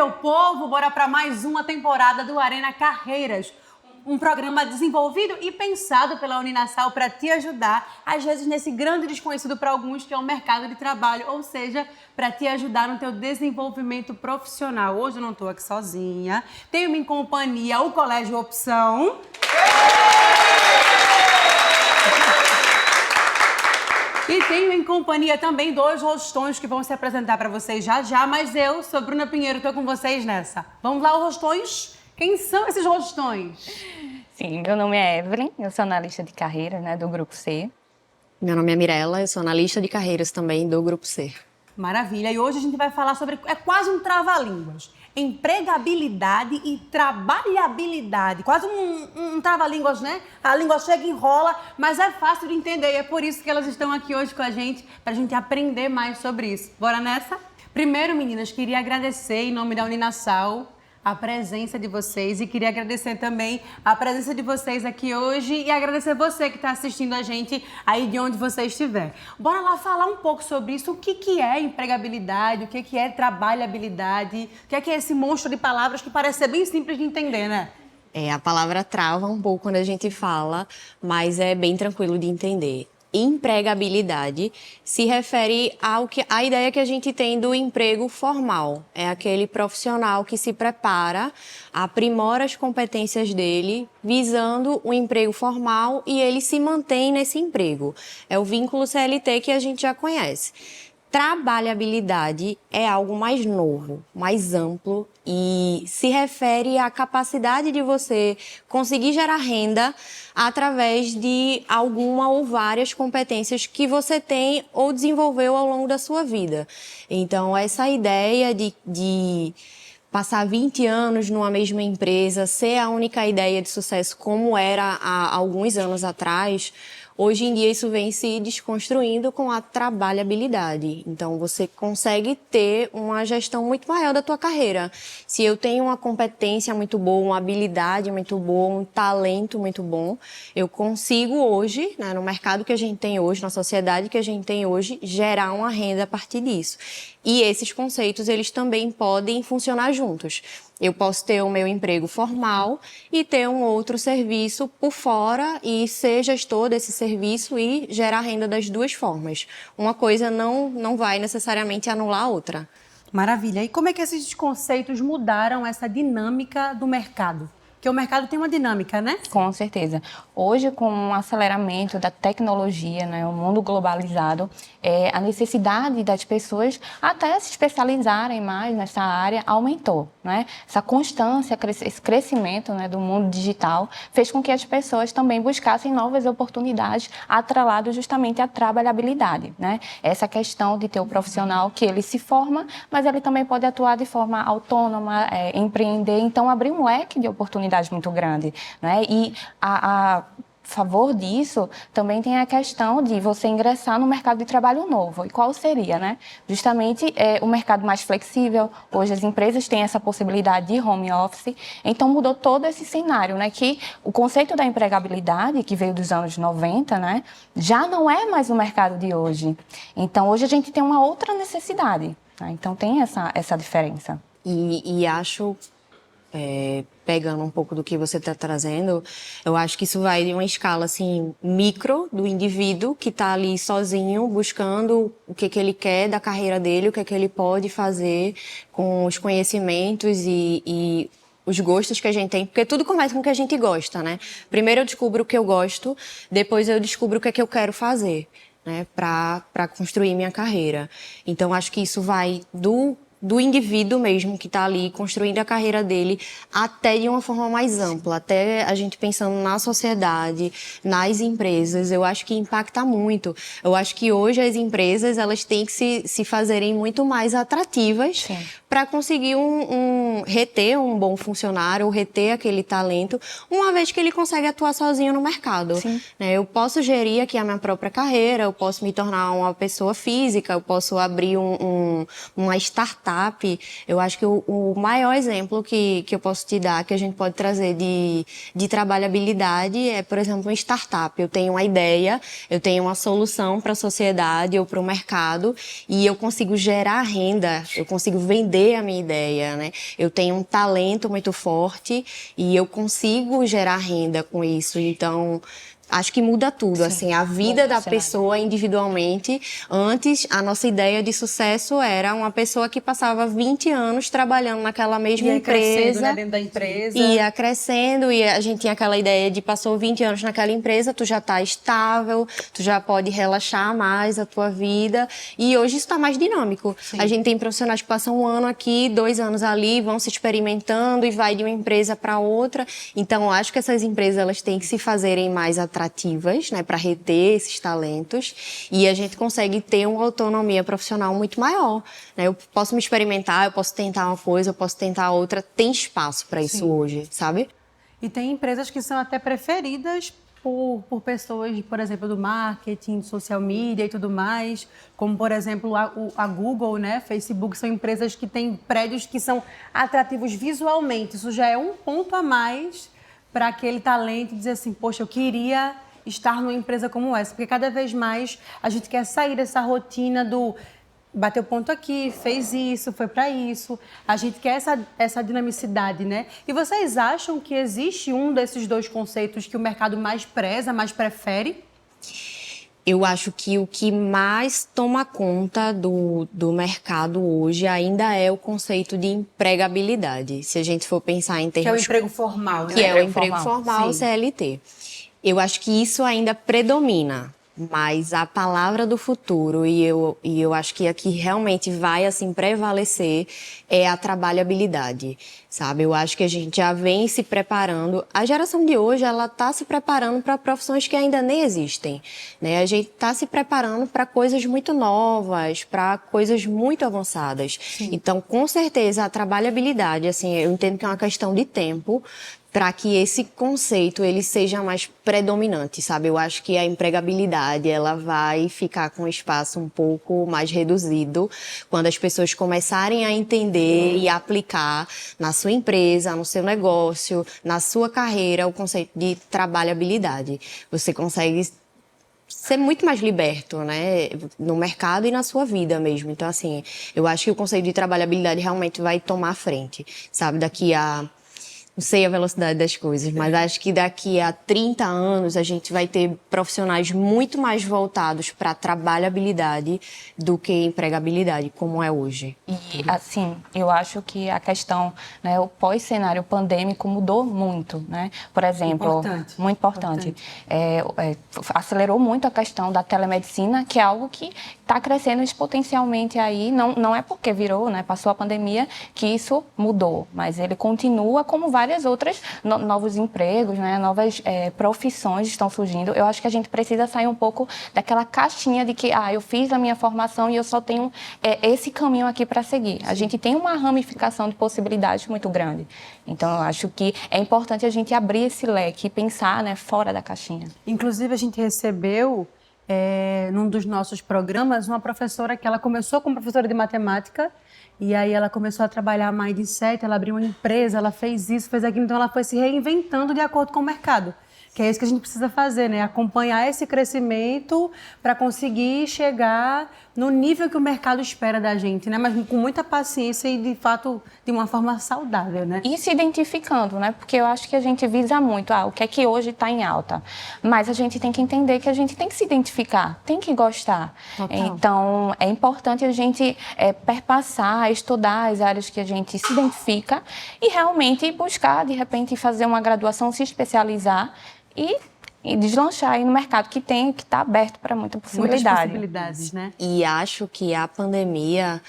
meu povo, bora para mais uma temporada do Arena Carreiras. Um programa desenvolvido e pensado pela Uninasal para te ajudar, às vezes nesse grande desconhecido para alguns que é o mercado de trabalho, ou seja, para te ajudar no teu desenvolvimento profissional. Hoje eu não estou aqui sozinha, tenho em companhia o Colégio Opção. E tenho em companhia também dois rostões que vão se apresentar para vocês já já, mas eu sou Bruna Pinheiro, estou com vocês nessa. Vamos lá, rostões? Quem são esses rostões? Sim, meu nome é Evelyn, eu sou analista de carreiras, do Grupo C. Meu nome é Mirella, eu sou analista de carreiras também do Grupo C. Maravilha, e hoje a gente vai falar sobre, é quase um trava-línguas, empregabilidade e trabalhabilidade, quase um trava-línguas, né? A língua chega e enrola, mas é fácil de entender e é por isso que elas estão aqui hoje com a gente, pra gente aprender mais sobre isso. Bora nessa? Primeiro, meninas, queria agradecer em nome da Uninasal a presença de vocês e queria agradecer também a presença de vocês aqui hoje e agradecer você que está assistindo a gente aí de onde você estiver. Bora lá falar um pouco sobre isso, o que é empregabilidade, o que é trabalhabilidade, o que é esse monstro de palavras que parece ser bem simples de entender, né? A palavra trava um pouco quando a gente fala, mas é bem tranquilo de entender. Empregabilidade se refere à ideia que a gente tem do emprego formal. É aquele profissional que se prepara, aprimora as competências dele, visando o emprego formal e ele se mantém nesse emprego. É o vínculo CLT que a gente já conhece. Trabalhabilidade é algo mais novo, mais amplo e se refere à capacidade de você conseguir gerar renda através de alguma ou várias competências que você tem ou desenvolveu ao longo da sua vida. Então, essa ideia de passar 20 anos numa mesma empresa, ser a única ideia de sucesso como era há alguns anos atrás, hoje em dia isso vem se desconstruindo com a trabalhabilidade. Então você consegue ter uma gestão muito maior da tua carreira. Se eu tenho uma competência muito boa, uma habilidade muito boa, um talento muito bom, eu consigo hoje, no mercado que a gente tem hoje, na sociedade que a gente tem hoje, gerar uma renda a partir disso. E esses conceitos, eles também podem funcionar juntos. Eu posso ter o meu emprego formal e ter um outro serviço por fora e ser gestor desse serviço e gerar renda das duas formas. Uma coisa não vai necessariamente anular a outra. Maravilha. E como é que esses conceitos mudaram essa dinâmica do mercado? Porque o mercado tem uma dinâmica, né? Com certeza. Hoje, com o aceleramento da tecnologia, o mundo globalizado, a necessidade das pessoas até se especializarem mais nessa área aumentou, Essa constância, esse crescimento, do mundo digital fez com que as pessoas também buscassem novas oportunidades atreladas justamente à trabalhabilidade, Essa questão de ter o profissional que ele se forma, mas ele também pode atuar de forma autônoma, empreender, então abrir um leque de oportunidades muito grande, E a favor disso, também tem a questão de você ingressar no mercado de trabalho novo. E qual seria, Justamente o mercado mais flexível. Hoje as empresas têm essa possibilidade de home office. Então mudou todo esse cenário, Que o conceito da empregabilidade, que veio dos anos 90, já não é mais o mercado de hoje. Então hoje a gente tem uma outra necessidade. Então tem essa diferença. E acho... pegando um pouco do que você está trazendo, eu acho que isso vai de uma escala assim, micro do indivíduo que está ali sozinho, buscando o que ele quer da carreira dele, o que ele pode fazer com os conhecimentos e os gostos que a gente tem, porque tudo começa com o que a gente gosta, Primeiro eu descubro o que eu gosto, depois eu descubro o que eu quero fazer, para construir minha carreira. Então acho que isso vai do indivíduo mesmo que está ali construindo a carreira dele até de uma forma mais ampla, até a gente pensando na sociedade, nas empresas, eu acho que impacta muito. Eu acho que hoje as empresas elas têm que se fazerem muito mais atrativas para conseguir reter um bom funcionário, reter aquele talento, uma vez que ele consegue atuar sozinho no mercado. Eu posso gerir aqui a minha própria carreira, eu posso me tornar uma pessoa física, eu posso abrir uma startup startup, eu acho que o maior exemplo que eu posso te dar, que a gente pode trazer de trabalhabilidade é, por exemplo, uma startup. Eu tenho uma ideia, eu tenho uma solução para a sociedade ou para o mercado e eu consigo gerar renda, eu consigo vender a minha ideia, né? Eu tenho um talento muito forte e eu consigo gerar renda com isso. Então, acho que muda tudo, assim, a vida da pessoa individualmente. Antes, a nossa ideia de sucesso era uma pessoa que passava 20 anos trabalhando naquela mesma empresa. Crescendo, né, dentro da empresa. Ia crescendo e a gente tinha aquela ideia de passou 20 anos naquela empresa, tu já tá estável, tu já pode relaxar mais a tua vida. E hoje isso tá mais dinâmico. Sim. A gente tem profissionais que passam 1 ano aqui, 2 anos ali, vão se experimentando e vai de uma empresa para outra. Então, eu acho que essas empresas elas têm que se fazerem mais atrativas, né, para reter esses talentos, e a gente consegue ter uma autonomia profissional muito maior, né? Eu posso me experimentar, eu posso tentar uma coisa, eu posso tentar outra, tem espaço para isso hoje, sabe? E tem empresas que são até preferidas por pessoas, por exemplo, do marketing, social media e tudo mais, como, por exemplo, a Google, né, Facebook, são empresas que têm prédios que são atrativos visualmente. Isso já é um ponto a mais para aquele talento dizer assim, poxa, eu queria estar numa empresa como essa, porque cada vez mais a gente quer sair dessa rotina do bateu ponto aqui, fez isso, foi para isso. A gente quer essa dinamicidade, né? E vocês acham que existe um desses dois conceitos que o mercado mais preza, mais prefere? Eu acho que o que mais toma conta do mercado hoje ainda é o conceito de empregabilidade. Se a gente for pensar em termos... Que é o emprego formal, né? Que é o emprego formal, Sim. CLT. Eu acho que isso ainda predomina, mas a palavra do futuro, e eu acho que aqui realmente vai assim prevalecer, é a trabalhabilidade, sabe? Eu acho que a gente já vem se preparando. A geração de hoje, ela está se preparando para profissões que ainda nem existem, né? A gente está se preparando para coisas muito novas, para coisas muito avançadas. Sim. Então, com certeza, a trabalhabilidade, assim, eu entendo que é uma questão de tempo, para que esse conceito ele seja mais predominante, sabe? Eu acho que a empregabilidade ela vai ficar com um espaço um pouco mais reduzido quando as pessoas começarem a entender e aplicar na sua empresa, no seu negócio, na sua carreira, o conceito de trabalhabilidade. Você consegue ser muito mais liberto, né, no mercado e na sua vida mesmo. Então, assim, eu acho que o conceito de trabalhabilidade realmente vai tomar frente, sabe? Daqui a... Não sei a velocidade das coisas, mas acho que daqui a 30 anos a gente vai ter profissionais muito mais voltados para a trabalhabilidade do que empregabilidade, como é hoje. E, assim, eu acho que a questão, né, o pós-cenário pandêmico mudou muito, né? Por exemplo, muito importante. Acelerou muito a questão da telemedicina, que é algo que está crescendo exponencialmente aí. Não é porque virou, né, passou a pandemia, que isso mudou, mas ele continua como várias outras novos empregos, né, novas profissões estão surgindo. Eu acho que a gente precisa sair um pouco daquela caixinha de que eu fiz a minha formação e eu só tenho esse caminho aqui para seguir. A gente tem uma ramificação de possibilidades muito grande. Então, eu acho que é importante a gente abrir esse leque e pensar, né, fora da caixinha. Inclusive, a gente recebeu, num dos nossos programas, uma professora que ela começou como professora de matemática e aí ela começou a trabalhar mindset, ela abriu uma empresa, ela fez isso, fez aquilo, então ela foi se reinventando de acordo com o mercado. Que é isso que a gente precisa fazer, né? Acompanhar esse crescimento para conseguir chegar no nível que o mercado espera da gente, né? Mas com muita paciência e, de fato, de uma forma saudável, né? E se identificando, né? Porque eu acho que a gente visa muito, o que é que hoje está em alta. Mas a gente tem que entender que a gente tem que se identificar, tem que gostar. Total. Então, é importante a gente perpassar, estudar as áreas que a gente se identifica e realmente buscar, de repente, fazer uma graduação, se especializar e deslanchar aí no mercado que está aberto para muita possibilidade. Muitas possibilidades, né? E acho que a pandemia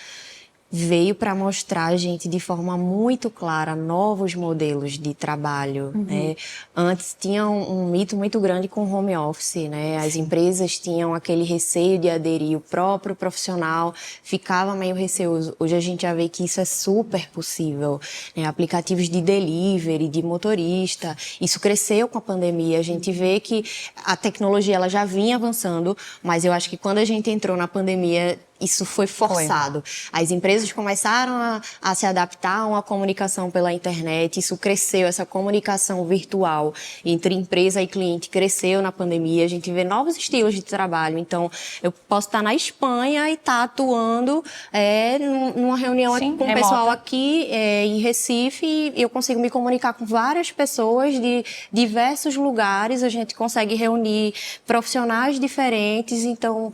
veio para mostrar a gente de forma muito clara novos modelos de trabalho, né? Antes tinha um mito muito grande com home office, né? As empresas tinham aquele receio de aderir, o próprio profissional ficava meio receoso. Hoje a gente já vê que isso é super possível, né? Aplicativos de delivery, de motorista, isso cresceu com a pandemia. A gente vê que a tecnologia ela já vinha avançando, mas eu acho que quando a gente entrou na pandemia isso foi forçado. As empresas começaram a se adaptar a uma comunicação pela internet, isso cresceu, essa comunicação virtual entre empresa e cliente cresceu na pandemia, a gente vê novos estilos de trabalho. Então, eu posso estar na Espanha e estar atuando numa reunião com o pessoal aqui em Recife, e eu consigo me comunicar com várias pessoas de diversos lugares, a gente consegue reunir profissionais diferentes, então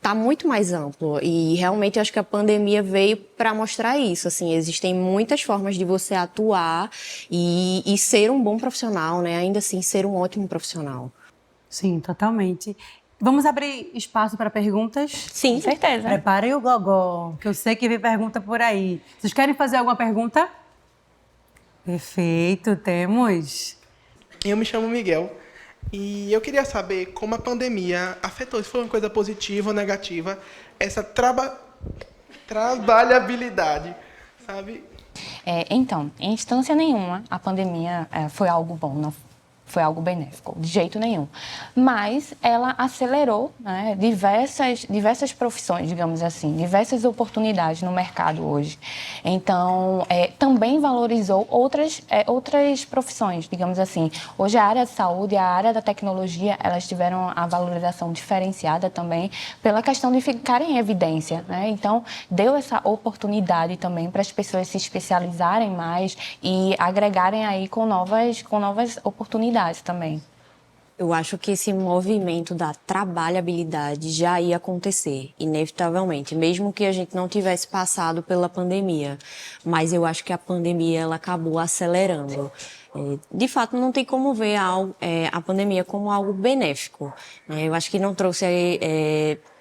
tá muito mais amplo. E realmente eu acho que a pandemia veio para mostrar isso. Assim, existem muitas formas de você atuar e ser um bom profissional, né? Ainda assim, ser um ótimo profissional. Sim, totalmente. Vamos abrir espaço para perguntas? Sim, Com certeza. Preparem o gogó, que eu sei que vem pergunta por aí. Vocês querem fazer alguma pergunta? Perfeito, temos. Eu me chamo Miguel e eu queria saber como a pandemia afetou, se foi uma coisa positiva ou negativa, essa trabalhabilidade, sabe? Então, em instância nenhuma, a pandemia foi algo bom, não foi algo benéfico, de jeito nenhum. Mas ela acelerou, né, diversas profissões, digamos assim, diversas oportunidades no mercado hoje. Então, também valorizou outras profissões, digamos assim. Hoje, a área de saúde e a área da tecnologia, elas tiveram a valorização diferenciada também pela questão de ficarem em evidência, né? Então, deu essa oportunidade também para as pessoas se especializarem mais e agregarem aí com novas oportunidades também. Eu acho que esse movimento da trabalhabilidade já ia acontecer, inevitavelmente, mesmo que a gente não tivesse passado pela pandemia. Mas eu acho que a pandemia ela acabou acelerando. De fato, não tem como ver a pandemia como algo benéfico, né? Eu acho que não trouxe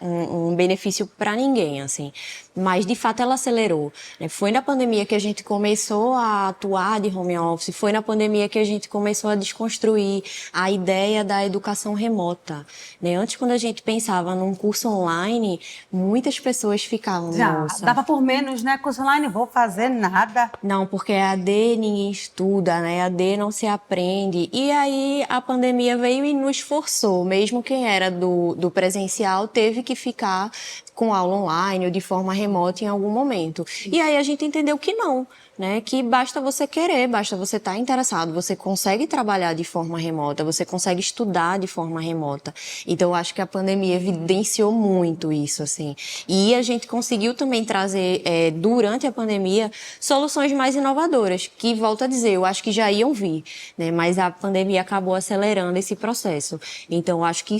um benefício para ninguém, assim. Mas, de fato, ela acelerou, né? Foi na pandemia que a gente começou a atuar de home office, foi na pandemia que a gente começou a desconstruir a ideia da educação remota, né? Antes, quando a gente pensava num curso online, muitas pessoas ficavam... Já, Nossa, dava por menos, né? Curso online, vou fazer nada. não, porque EAD ninguém estuda, né? EAD não se aprende. E aí a pandemia veio e nos forçou. Mesmo quem era do presencial teve que ficar com aula online ou de forma remota em algum momento. E aí a gente entendeu que não, né? Que basta você querer, basta você estar interessado. Você consegue trabalhar de forma remota, você consegue estudar de forma remota. Então eu acho que a pandemia evidenciou muito isso, assim. E a gente conseguiu também trazer, durante a pandemia, soluções mais inovadoras, que, volto a dizer, eu acho que já iam vir, né? Mas a pandemia acabou acelerando esse processo. Então, eu acho que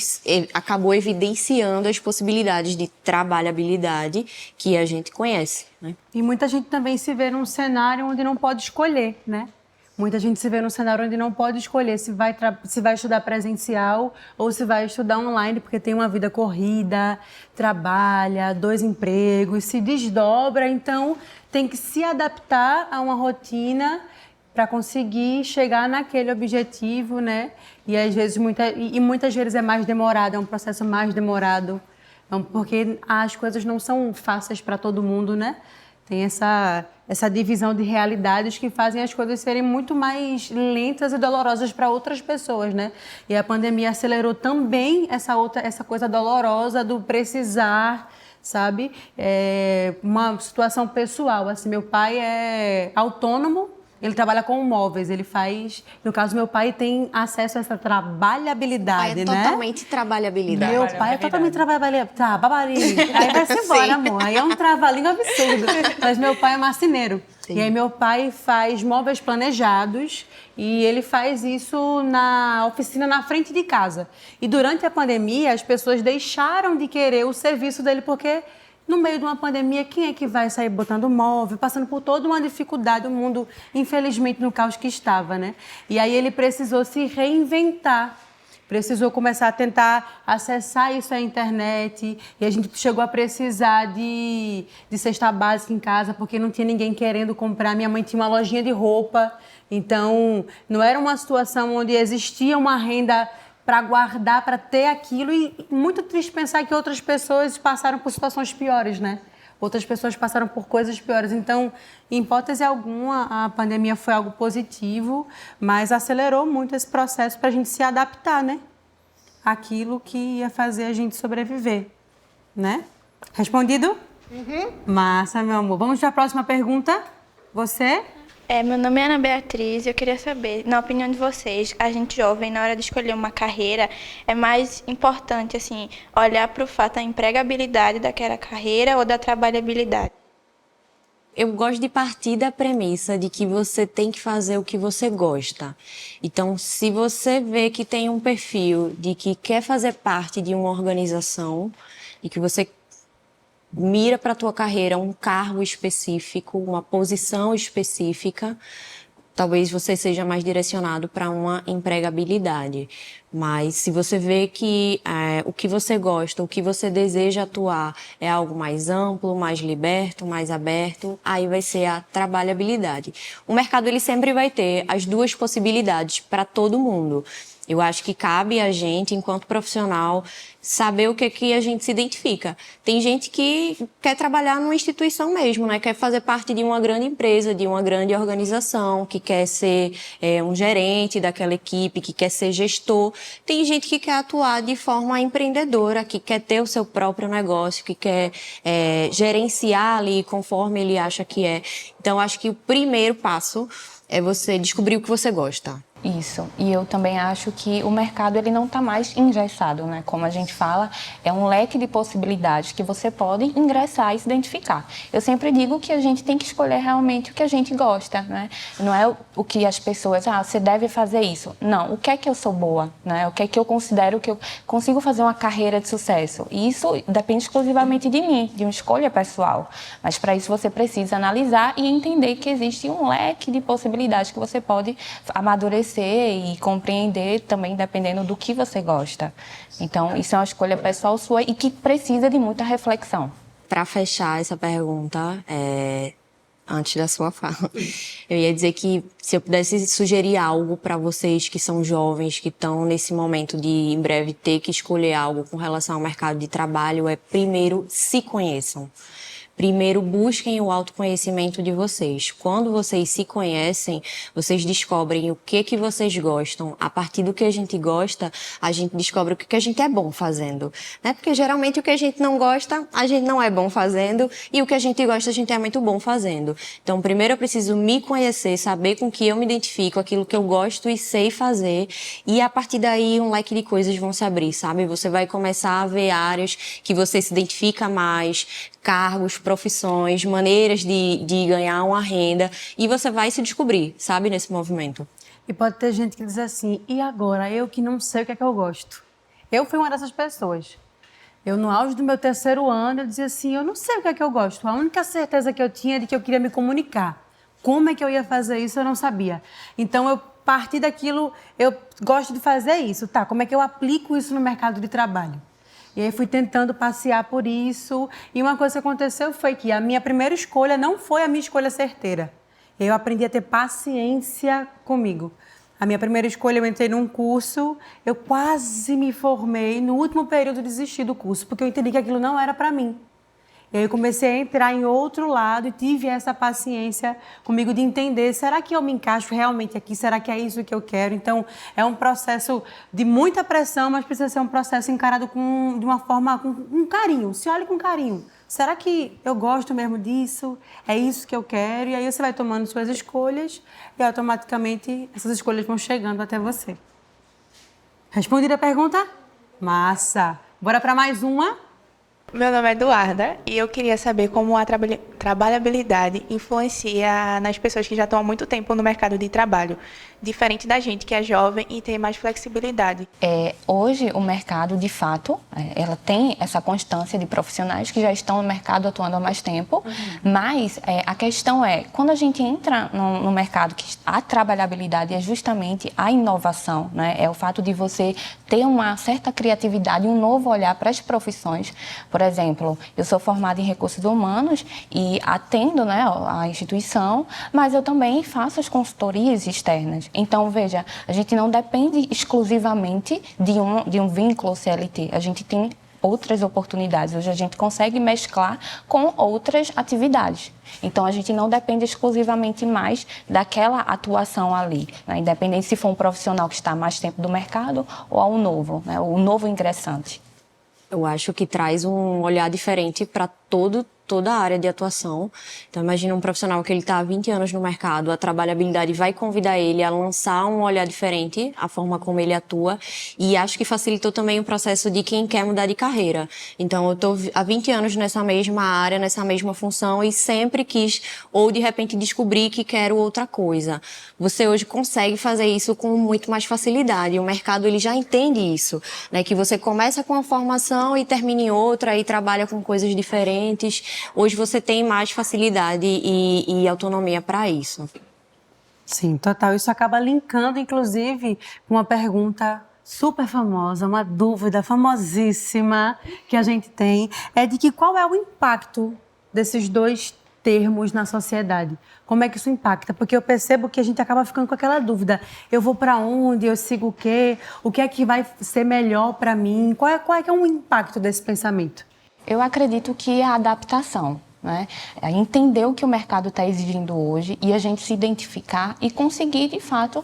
acabou evidenciando as possibilidades de trabalhabilidade que a gente conhece, né? E muita gente também se vê num cenário onde não pode escolher, né? Muita gente se vê num cenário onde não pode escolher se vai estudar presencial ou se vai estudar online, porque tem uma vida corrida, trabalha, 2 empregos, se desdobra, então tem que se adaptar a uma rotina para conseguir chegar naquele objetivo, né? E às vezes muitas vezes é mais demorado, é um processo mais demorado, porque as coisas não são fáceis para todo mundo, né? Tem essa divisão de realidades que fazem as coisas serem muito mais lentas e dolorosas para outras pessoas, né? E a pandemia acelerou também essa coisa dolorosa do precisar, sabe? Uma situação pessoal, assim, meu pai é autônomo, ele trabalha com móveis, ele faz... No caso, meu pai tem acesso a essa trabalhabilidade, né? Totalmente trabalhabilidade. Meu pai é totalmente trabalhabilidade. Tá, babarinho. Aí vai-se embora, amor. Aí é um trava-língua absurdo. Mas meu pai é marceneiro. Sim. E aí meu pai faz móveis planejados e ele faz isso na oficina na frente de casa. E durante a pandemia, as pessoas deixaram de querer o serviço dele porque... No meio de uma pandemia, quem é que vai sair botando móvel, passando por toda uma dificuldade, o mundo, infelizmente, no caos que estava, né? E aí ele precisou se reinventar, precisou começar a tentar acessar isso à internet, e a gente chegou a precisar de cesta básica em casa, porque não tinha ninguém querendo comprar. Minha mãe tinha uma lojinha de roupa, então não era uma situação onde existia uma renda para guardar, para ter aquilo, e muito triste pensar que outras pessoas passaram por situações piores, né? Outras pessoas passaram por coisas piores. Então, em hipótese alguma, a pandemia foi algo positivo, mas acelerou muito esse processo para a gente se adaptar, né? Aquilo que ia fazer a gente sobreviver, né? Respondido? Massa, meu amor. Vamos para a próxima pergunta. Você? Meu nome é Ana Beatriz e eu queria saber, na opinião de vocês, a gente jovem, na hora de escolher uma carreira, é mais importante, assim, olhar para o fato da empregabilidade daquela carreira ou da trabalhabilidade? Eu gosto de partir da premissa de que você tem que fazer o que você gosta. Então, se você vê que tem um perfil de que quer fazer parte de uma organização e que você mira para a tua carreira um cargo específico, uma posição específica, talvez você seja mais direcionado para uma empregabilidade. Mas se você vê que o que você gosta, o que você deseja atuar é algo mais amplo, mais liberto, mais aberto, aí vai ser a trabalhabilidade. O mercado ele sempre vai ter as duas possibilidades para todo mundo. Eu acho que cabe a gente, enquanto profissional, saber o que a gente se identifica. Tem gente que quer trabalhar numa instituição mesmo, né? Quer fazer parte de uma grande empresa, de uma grande organização, que quer ser um gerente daquela equipe, que quer ser gestor. Tem gente que quer atuar de forma empreendedora, que quer ter o seu próprio negócio, que quer gerenciar ali conforme ele acha que é. Então, acho que o primeiro passo é você descobrir o que você gosta. Isso, e eu também acho que o mercado ele não está mais engessado, né? Como a gente fala, é um leque de possibilidades que você pode ingressar e se identificar. Eu sempre digo que a gente tem que escolher realmente o que a gente gosta, né? Não é o que as pessoas, você deve fazer isso. Não, o que é que eu sou boa, né? O que é que eu considero que eu consigo fazer uma carreira de sucesso. E isso depende exclusivamente de mim, de uma escolha pessoal. Mas para isso você precisa analisar e entender que existe um leque de possibilidades que você pode amadurecer e compreender também dependendo do que você gosta. Então, isso é uma escolha pessoal sua e que precisa de muita reflexão. Para fechar essa pergunta, antes da sua fala, eu ia dizer que se eu pudesse sugerir algo para vocês que são jovens, que estão nesse momento de em breve ter que escolher algo com relação ao mercado de trabalho, primeiro se conheçam. Primeiro, busquem o autoconhecimento de vocês. Quando vocês se conhecem, vocês descobrem o que vocês gostam. A partir do que a gente gosta, a gente descobre o que a gente é bom fazendo, né? Porque geralmente o que a gente não gosta, a gente não é bom fazendo, e o que a gente gosta, a gente é muito bom fazendo. Então, primeiro eu preciso me conhecer, saber com que eu me identifico, aquilo que eu gosto e sei fazer, e a partir daí um leque de coisas vão se abrir, sabe? Você vai começar a ver áreas que você se identifica mais, cargos, profissões, maneiras de ganhar uma renda, e você vai se descobrir, sabe, nesse movimento. E pode ter gente que diz assim, e agora, eu que não sei o que é que eu gosto. Eu fui uma dessas pessoas. Eu, no auge do meu 3º ano, eu dizia assim, eu não sei o que é que eu gosto. A única certeza que eu tinha é de que eu queria me comunicar. Como é que eu ia fazer isso, eu não sabia. Então, eu parti daquilo, eu gosto de fazer isso. Tá, como é que eu aplico isso no mercado de trabalho? E aí fui tentando passear por isso. E uma coisa que aconteceu foi que a minha primeira escolha não foi a minha escolha certeira. Eu aprendi a ter paciência comigo. A minha primeira escolha, eu entrei num curso, eu quase me formei, no último período desisti do curso, porque eu entendi que aquilo não era para mim. E aí eu comecei a entrar em outro lado e tive essa paciência comigo de entender, será que eu me encaixo realmente aqui? Será que é isso que eu quero? Então, é um processo de muita pressão, mas precisa ser um processo encarado de uma forma, com um carinho. Se olhe com carinho. Será que eu gosto mesmo disso? É isso que eu quero? E aí você vai tomando suas escolhas e automaticamente essas escolhas vão chegando até você. Respondida a pergunta? Massa! Bora para mais uma? Meu nome é Eduarda e eu queria saber como a trabalhabilidade influencia nas pessoas que já estão há muito tempo no mercado de trabalho, diferente da gente que é jovem e tem mais flexibilidade. Hoje, o mercado, de fato, ela tem essa constância de profissionais que já estão no mercado atuando há mais tempo, mas a questão é, quando a gente entra no mercado, que a trabalhabilidade é justamente a inovação, né? É o fato de você ter uma certa criatividade, um novo olhar para as profissões. Por exemplo, eu sou formada em recursos humanos e atendo, né, a instituição, mas eu também faço as consultorias externas. Então, veja, a gente não depende exclusivamente de um vínculo CLT. A gente tem outras oportunidades. Hoje a gente consegue mesclar com outras atividades. Então, a gente não depende exclusivamente mais daquela atuação ali, né? Independente se for um profissional que está há mais tempo do mercado ou um novo, né? O novo ingressante. Eu acho que traz um olhar diferente para toda a área de atuação. Então, imagina um profissional que ele está há 20 anos no mercado, a trabalhabilidade vai convidar ele a lançar um olhar diferente, a forma como ele atua, e acho que facilitou também o processo de quem quer mudar de carreira. Então, eu estou há 20 anos nessa mesma área, nessa mesma função, e sempre quis, ou de repente descobri que quero outra coisa. Você hoje consegue fazer isso com muito mais facilidade. O mercado, ele já entende isso, né? Que você começa com uma formação e termina em outra, e trabalha com coisas diferentes. Hoje você tem mais facilidade e autonomia para isso. Sim, total. Isso acaba linkando, inclusive, com uma pergunta super famosa, uma dúvida famosíssima que a gente tem, é de que qual é o impacto desses dois termos na sociedade? Como é que isso impacta? Porque eu percebo que a gente acaba ficando com aquela dúvida. Eu vou para onde? Eu sigo o quê? O que é que vai ser melhor para mim? Qual é que é o impacto desse pensamento? Eu acredito que é a adaptação, né? É entender o que o mercado está exigindo hoje e a gente se identificar e conseguir, de fato,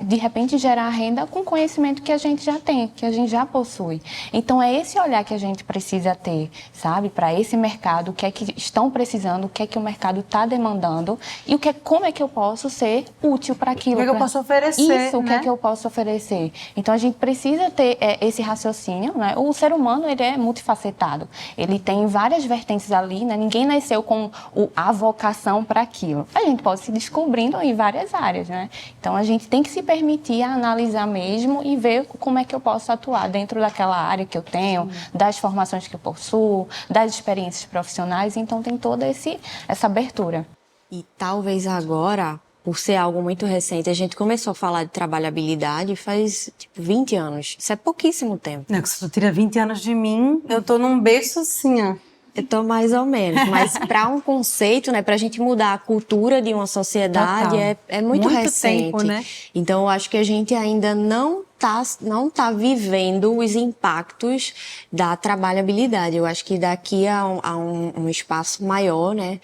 de repente gerar renda com conhecimento que a gente já tem, que a gente já possui. Então, é esse olhar que a gente precisa ter, sabe? Para esse mercado, o que é que estão precisando, o que é que o mercado está demandando e como é que eu posso ser útil para aquilo. O que é que eu posso oferecer, Isso, o que é que eu posso oferecer. Então, a gente precisa ter esse raciocínio, né? O ser humano, ele é multifacetado. Ele tem várias vertentes ali, né? Ninguém nasceu com a vocação para aquilo. A gente pode se descobrindo em várias áreas, né? Então, a gente tem que se permitir analisar mesmo e ver como é que eu posso atuar dentro daquela área que eu tenho, das formações que eu possuo, das experiências profissionais. Então, tem toda essa abertura. E talvez agora, por ser algo muito recente, a gente começou a falar de trabalhabilidade faz, 20 anos. Isso é pouquíssimo tempo. Não, se tu tira 20 anos de mim, eu tô num berço assim, ó. Eu tô mais ou menos, mas para um conceito, né, pra gente mudar a cultura de uma sociedade é muito recente. Tempo, né? Então eu acho que a gente ainda não tá vivendo os impactos da trabalhabilidade. Eu acho que daqui a um espaço maior, né,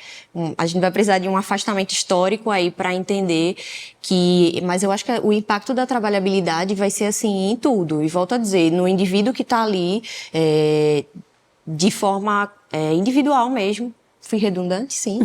a gente vai precisar de um afastamento histórico aí para entender mas eu acho que o impacto da trabalhabilidade vai ser assim em tudo. E volto a dizer, no indivíduo que tá ali, de forma individual mesmo. Fui redundante, sim.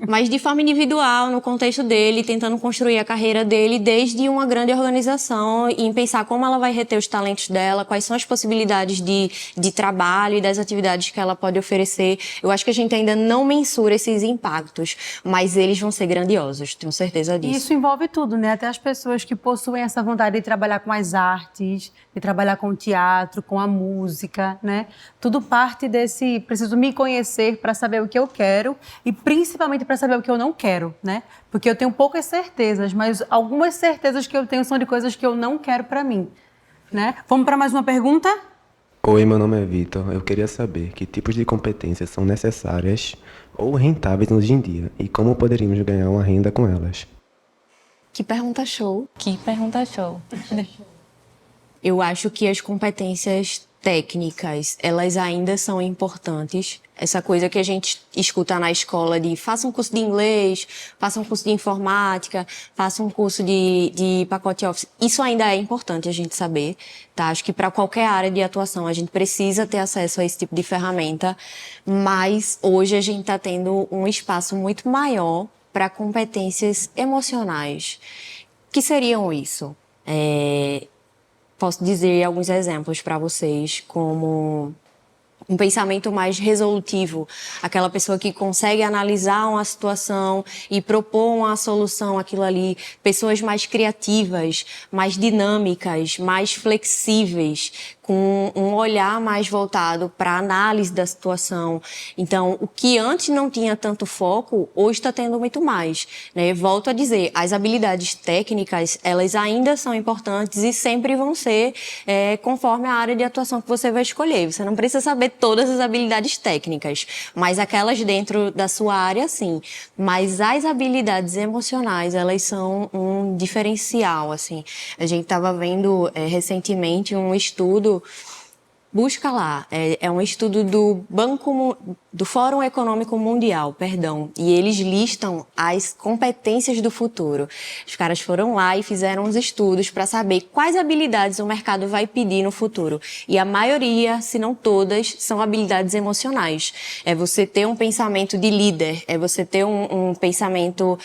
Mas de forma individual, no contexto dele, tentando construir a carreira dele desde uma grande organização e em pensar como ela vai reter os talentos dela, quais são as possibilidades de trabalho e das atividades que ela pode oferecer. Eu acho que a gente ainda não mensura esses impactos, mas eles vão ser grandiosos, tenho certeza disso. E isso envolve tudo, né? Até as pessoas que possuem essa vontade de trabalhar com as artes, de trabalhar com o teatro, com a música, né? Tudo parte desse preciso me conhecer para saber o que eu quero e principalmente para saber o que eu não quero, né? Porque eu tenho poucas certezas, mas algumas certezas que eu tenho são de coisas que eu não quero para mim, né? Vamos para mais uma pergunta? Oi, meu nome é Vitor. Eu queria saber que tipos de competências são necessárias ou rentáveis hoje em dia e como poderíamos ganhar uma renda com elas. Que pergunta show. Que pergunta show. Eu acho que as competências técnicas, elas ainda são importantes. Essa coisa que a gente escuta na escola de faça um curso de inglês, faça um curso de informática, faça um curso de pacote Office. Isso ainda é importante a gente saber, tá? Acho que para qualquer área de atuação a gente precisa ter acesso a esse tipo de ferramenta, mas hoje a gente está tendo um espaço muito maior para competências emocionais. Que seriam isso? Posso dizer alguns exemplos para vocês, como um pensamento mais resolutivo, aquela pessoa que consegue analisar uma situação e propor uma solução àquilo ali, pessoas mais criativas, mais dinâmicas, mais flexíveis, com um olhar mais voltado para a análise da situação. Então, o que antes não tinha tanto foco, hoje está tendo muito mais, né? Volto a dizer, as habilidades técnicas, elas ainda são importantes e sempre vão ser conforme a área de atuação que você vai escolher. Você não precisa saber todas as habilidades técnicas, mas aquelas dentro da sua área, sim. Mas as habilidades emocionais, elas são um diferencial, assim. A gente estava vendo recentemente um estudo. Busca lá, é um estudo do Banco do Fórum Econômico Mundial, e eles listam as competências do futuro. Os caras foram lá e fizeram uns estudos para saber quais habilidades o mercado vai pedir no futuro. E a maioria, se não todas, são habilidades emocionais. É você ter um pensamento de líder, é você ter um pensamento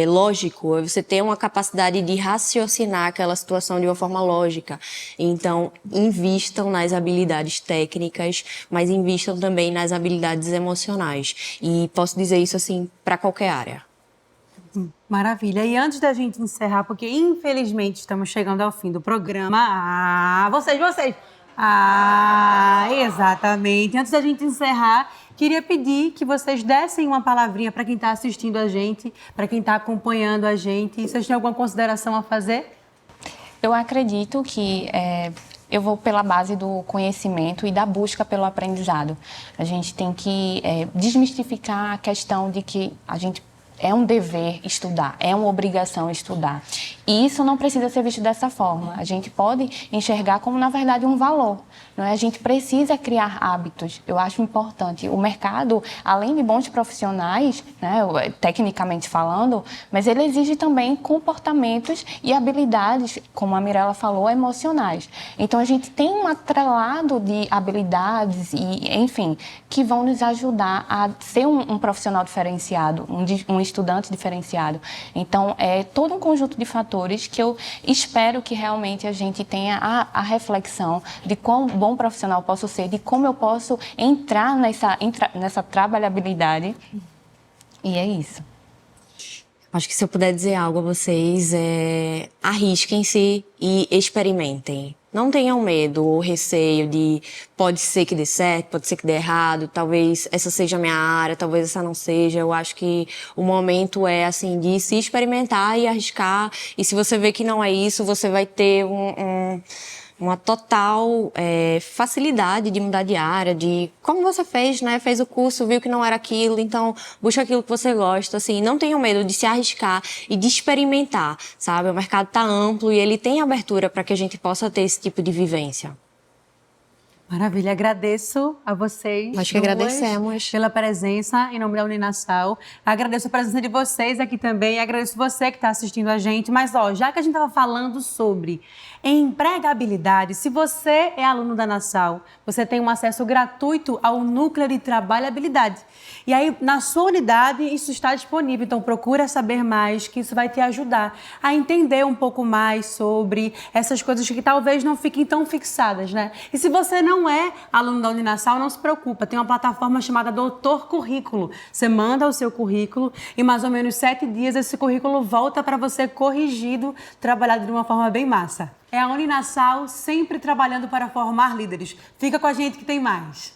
lógico, é você ter uma capacidade de raciocinar aquela situação de uma forma lógica. Então, invistam nas habilidades técnicas, mas invistam também nas habilidades emocionais. E posso dizer isso assim para qualquer área. Maravilha. E antes da gente encerrar, porque infelizmente estamos chegando ao fim do programa. Vocês. Exatamente. Antes da gente encerrar, queria pedir que vocês dessem uma palavrinha para quem está assistindo a gente, para quem está acompanhando a gente. Vocês têm alguma consideração a fazer? Eu acredito que eu vou pela base do conhecimento e da busca pelo aprendizado. A gente tem que desmistificar a questão de que a gente é um dever estudar, é uma obrigação estudar. E isso não precisa ser visto dessa forma. A gente pode enxergar como, na verdade, um valor. Não é? A gente precisa criar hábitos. Eu acho importante. O mercado, além de bons profissionais, né, tecnicamente falando, mas ele exige também comportamentos e habilidades, como a Mirella falou, emocionais. Então, a gente tem um atrelado de habilidades e, enfim, que vão nos ajudar a ser um profissional diferenciado, um estudante diferenciado. Então, é todo um conjunto de fatores que eu espero que realmente a gente tenha a reflexão de quão bom profissional eu posso ser, de como eu posso entrar nessa trabalhabilidade. E é isso. Acho que se eu puder dizer algo a vocês, arrisquem-se e experimentem. Não tenham medo ou receio de pode ser que dê certo, pode ser que dê errado, talvez essa seja a minha área, talvez essa não seja. Eu acho que o momento é assim de se experimentar e arriscar. E se você vê que não é isso, você vai ter uma total facilidade de mudar de área, de como você fez, né? Fez o curso, viu que não era aquilo, então busca aquilo que você gosta, assim, não tenham medo de se arriscar e de experimentar, sabe? O mercado tá amplo e ele tem abertura para que a gente possa ter esse tipo de vivência. Maravilha, agradeço a vocês. Nós que agradecemos. Pela presença em nome da Uninasal. Agradeço a presença de vocês aqui também, agradeço você que está assistindo a gente. Mas, já que a gente estava falando sobre empregabilidade, se você é aluno da Nasal, você tem um acesso gratuito ao Núcleo de Trabalhabilidade. E aí, na sua unidade, isso está disponível. Então, procura saber mais, que isso vai te ajudar a entender um pouco mais sobre essas coisas que talvez não fiquem tão fixadas, né? E se você não é aluno da Uninasal, não se preocupa. Tem uma plataforma chamada Doutor Currículo. Você manda o seu currículo e mais ou menos 7 dias esse currículo volta para você corrigido, trabalhado de uma forma bem massa. É a Uninasal sempre trabalhando para formar líderes. Fica com a gente que tem mais.